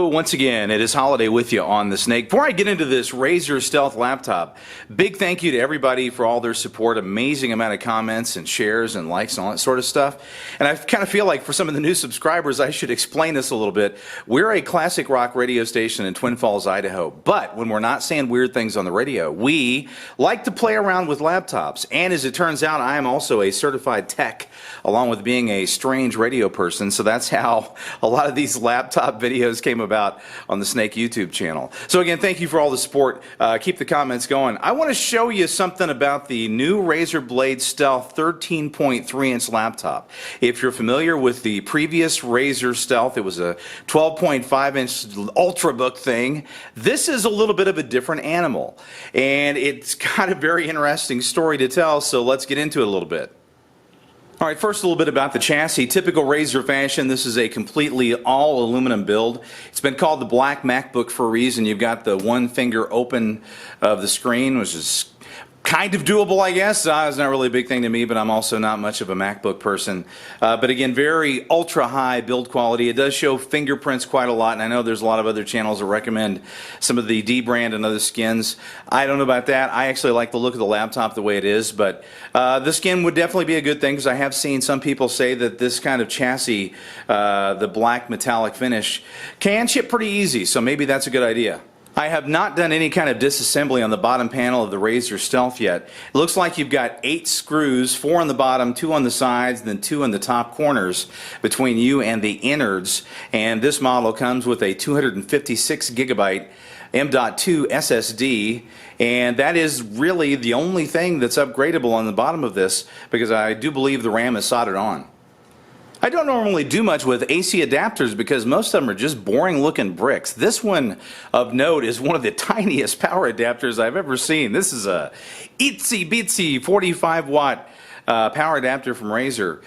Hello, once again, it is Holiday with you on the Snake. Before I get into this Razer Stealth laptop, big thank you to everybody for all their support. Amazing amount of comments and shares and likes and all that sort of stuff. And I kind of feel like for some of the new subscribers, I should explain this a little bit. We're a classic rock radio station in Twin Falls, Idaho. But when we're not saying weird things on the radio, we like to play around with laptops. And as it turns out, I am also a certified tech, along with being a strange radio person. So that's how a lot of these laptop videos came about on the Snake YouTube channel. So again, thank you for all the support. Keep the comments going. I want to show you something about the new Razer Blade Stealth 13.3-inch laptop. If you're familiar with the previous Razer Stealth, it was a 12.5-inch Ultrabook thing. This is a little bit of a different animal, and it's got a very interesting story to tell, so let's get into it a little bit. All right, first a little bit about the chassis. Typical Razer fashion, this is a completely all aluminum build. It's been called the Black MacBook for a reason. You've got the one finger open of the screen, which is kind of doable, I guess. It's not really a big thing to me, but I'm also not much of a MacBook person. But again, very ultra high build quality. It does show fingerprints quite a lot, and I know there's a lot of other channels that recommend some of the D brand and other skins. I don't know about that. I actually like the look of the laptop the way it is, but the skin would definitely be a good thing, because I have seen some people say that this kind of chassis, the black metallic finish, can ship pretty easy, so maybe that's a good idea. I have not done any kind of disassembly on the bottom panel of the Razer Stealth yet. It looks like you've got 8 screws, 4 on the bottom, 2 on the sides, and then 2 in the top corners between you and the innards. And this model comes with a 256 gigabyte M.2 SSD, and that is really the only thing that's upgradable on the bottom of this, because I do believe the RAM is soldered on. I don't normally do much with AC adapters because most of them are just boring looking bricks. This one of note is one of the tiniest power adapters I've ever seen. This is a itsy bitsy 45 watt power adapter from Razer.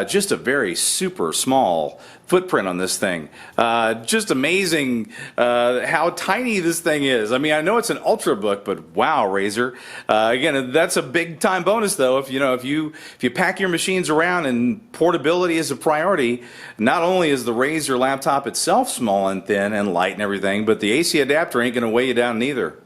Just a very super small footprint on this thing. Just amazing how tiny this thing is. I mean, I know it's an Ultrabook, but wow, Razer. Again, that's a big time bonus though. If you pack your machines around and portability is a priority, not only is the Razer laptop itself small and thin and light and everything, but the AC adapter ain't going to weigh you down neither.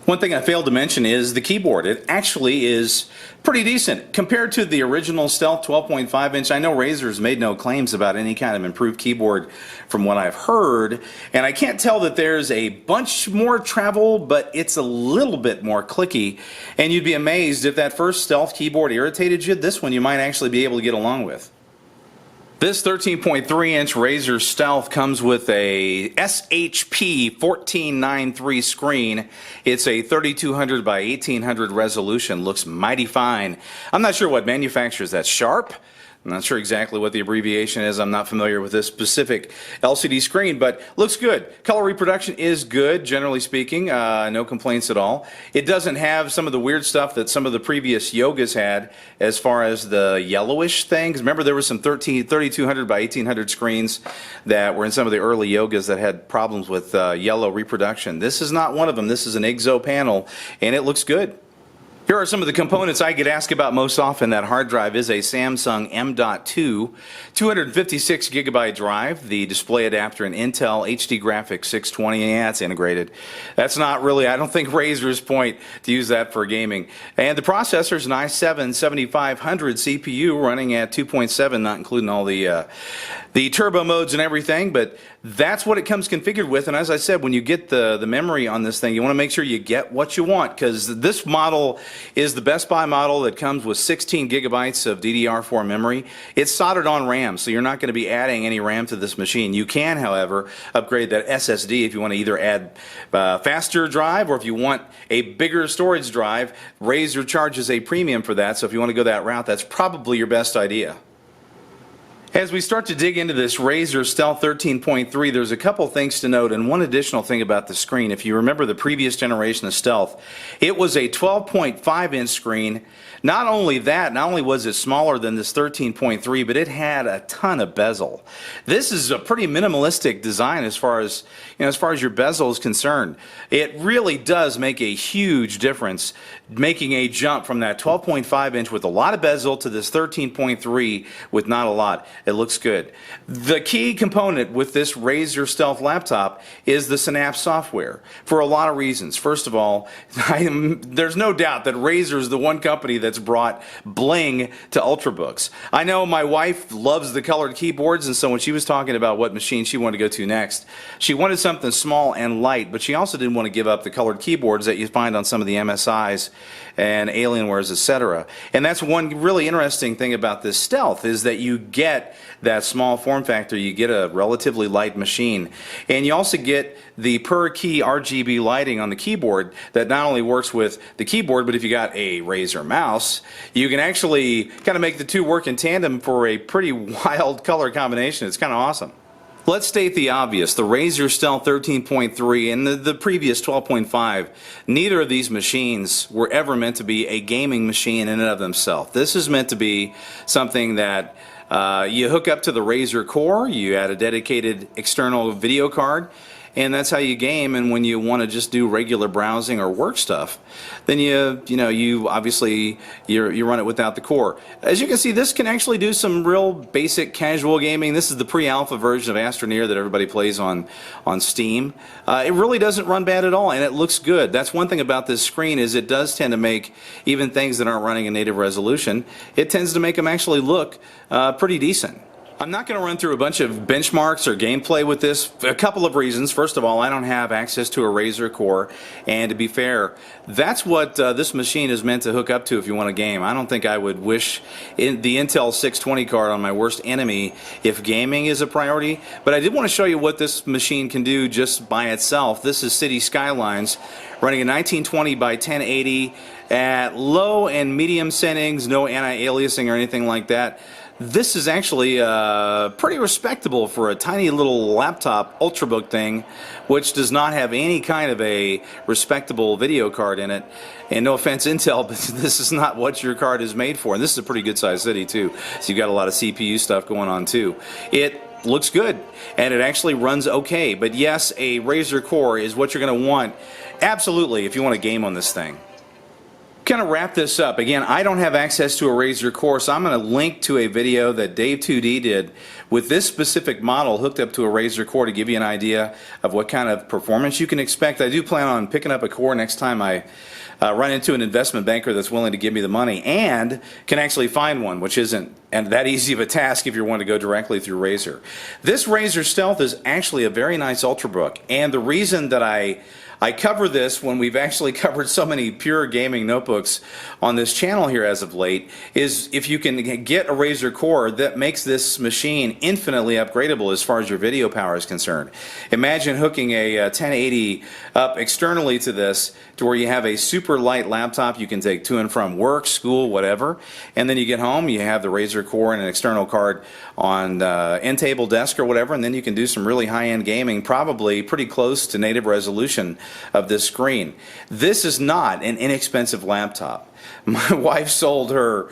One thing I failed to mention is the keyboard. It actually is pretty decent compared to the original Stealth 12.5-inch. I know Razer's made no claims about any kind of improved keyboard from what I've heard, and I can't tell that there's a bunch more travel, but it's a little bit more clicky, and you'd be amazed if that first Stealth keyboard irritated you, this one you might actually be able to get along with. This 13.3-inch Razer Stealth comes with a SHP 1493 screen. It's a 3200 by 1800 resolution. Looks mighty fine. I'm not sure what manufacturers that. Sharp? I'm not sure exactly what the abbreviation is. I'm not familiar with this specific LCD screen, but looks good. Color reproduction is good, generally speaking. No complaints at all. It doesn't have some of the weird stuff that some of the previous Yogas had as far as the yellowish things. Remember, there were some 3200 by 1800 screens that were in some of the early Yogas that had problems with yellow reproduction. This is not one of them. This is an IGZO panel, and it looks good. Here are some of the components I get asked about most often. That hard drive is a Samsung M.2 256 gigabyte drive. The display adapter, an Intel HD Graphics 620. Yeah, it's integrated. That's not really, I don't think, Razer's point to use that for gaming. And the processor is an i7-7500 CPU running at 2.7, not including all the turbo modes and everything, but that's what it comes configured with. And as I said, when you get the memory on this thing, you want to make sure you get what you want, because this model is the Best Buy model that comes with 16 gigabytes of DDR4 memory. It's soldered on RAM, so you're not going to be adding any RAM to this machine. You can, however, upgrade that SSD if you want to either add faster drive, or if you want a bigger storage drive. Razer charges a premium for that, so if you want to go that route, that's probably your best idea. As we start to dig into this Razer Stealth 13.3, there's a couple things to note, and one additional thing about the screen. If you remember the previous generation of Stealth, it was a 12.5-inch screen. Not only that, not only was it smaller than this 13.3, but it had a ton of bezel. This is a pretty minimalistic design as far as your bezel is concerned. It really does make a huge difference, making a jump from that 12.5-inch with a lot of bezel to this 13.3 with not a lot. It looks good. The key component with this Razer Stealth laptop is the Synapse software for a lot of reasons. First of all, there's no doubt that Razer is the one company that's brought Bling to Ultrabooks. I know my wife loves the colored keyboards, and so when she was talking about what machine she wanted to go to next, she wanted something small and light, but she also didn't want to give up the colored keyboards that you find on some of the MSIs and Alienwares, etc. And that's one really interesting thing about this Stealth, is that you get that small form factor, you get a relatively light machine, and you also get the per key RGB lighting on the keyboard that not only works with the keyboard, but if you got a Razer mouse, you can actually kind of make the two work in tandem for a pretty wild color combination. It's kind of awesome. Let's state the obvious. The Razer Stealth 13.3 and the previous 12.5, neither of these machines were ever meant to be a gaming machine in and of themselves. This is meant to be something that you hook up to the Razer Core, you add a dedicated external video card, and that's how you game. And when you want to just do regular browsing or work stuff, then you obviously you run it without the core. As you can see, this can actually do some real basic casual gaming. This is the pre-alpha version of Astroneer that everybody plays on Steam. It really doesn't run bad at all, and it looks good. That's one thing about this screen, is it does tend to make even things that aren't running in native resolution, it tends to make them actually look pretty decent. I'm not going to run through a bunch of benchmarks or gameplay with this. A couple of reasons. First of all, I don't have access to a Razer Core, and to be fair, that's what this machine is meant to hook up to if you want a game. I don't think I would wish the Intel 620 card on my worst enemy if gaming is a priority, but I did want to show you what this machine can do just by itself. This is City Skylines running a 1920 by 1080 at low and medium settings, no anti-aliasing or anything like that. This is actually pretty respectable for a tiny little laptop Ultrabook thing, which does not have any kind of a respectable video card in it. And no offense, Intel, but this is not what your card is made for. And this is a pretty good sized city too, so you've got a lot of CPU stuff going on too. It looks good, and it actually runs okay. But yes, a Razer Core is what you're going to want, absolutely, if you want to game on this thing. Kind of wrap this up. Again, I don't have access to a Razer Core, so I'm going to link to a video that Dave 2D did with this specific model hooked up to a Razer Core to give you an idea of what kind of performance you can expect. I do plan on picking up a Core next time I run into an investment banker that's willing to give me the money and can actually find one, which isn't that easy of a task if you want to go directly through Razer. This Razer Stealth is actually a very nice Ultrabook, and the reason that I cover this when we've actually covered so many pure gaming notebooks on this channel here as of late is if you can get a Razer Core, that makes this machine infinitely upgradable as far as your video power is concerned. Imagine hooking a 1080 up externally to this to where you have a super light laptop you can take to and from work, school, whatever, and then you get home, you have the Razer Core and an external card on end table desk or whatever, and then you can do some really high-end gaming, probably pretty close to native resolution of this screen. This is not an inexpensive laptop. My wife sold her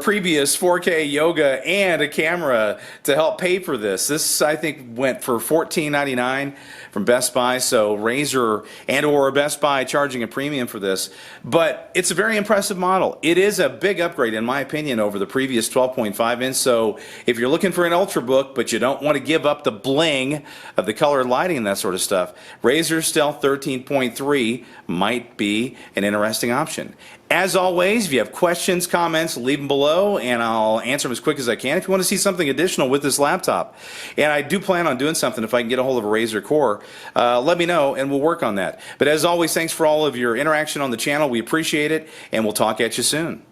previous 4K yoga and a camera to help pay for this. This, I think, went for $14.99 from Best Buy, so Razer and or Best Buy charging a premium for this. But it's a very impressive model. It is a big upgrade, in my opinion, over the previous 12.5 inch. So if you're looking for an Ultrabook, but you don't want to give up the bling of the color lighting and that sort of stuff, Razer Stealth 13.3 might be an interesting option. As always, if you have questions, comments, leave them below, and I'll answer them as quick as I can. If you want to see something additional with this laptop, and I do plan on doing something if I can get a hold of a Razer Core, let me know, and we'll work on that. But as always, thanks for all of your interaction on the channel. We appreciate it, and we'll talk at you soon.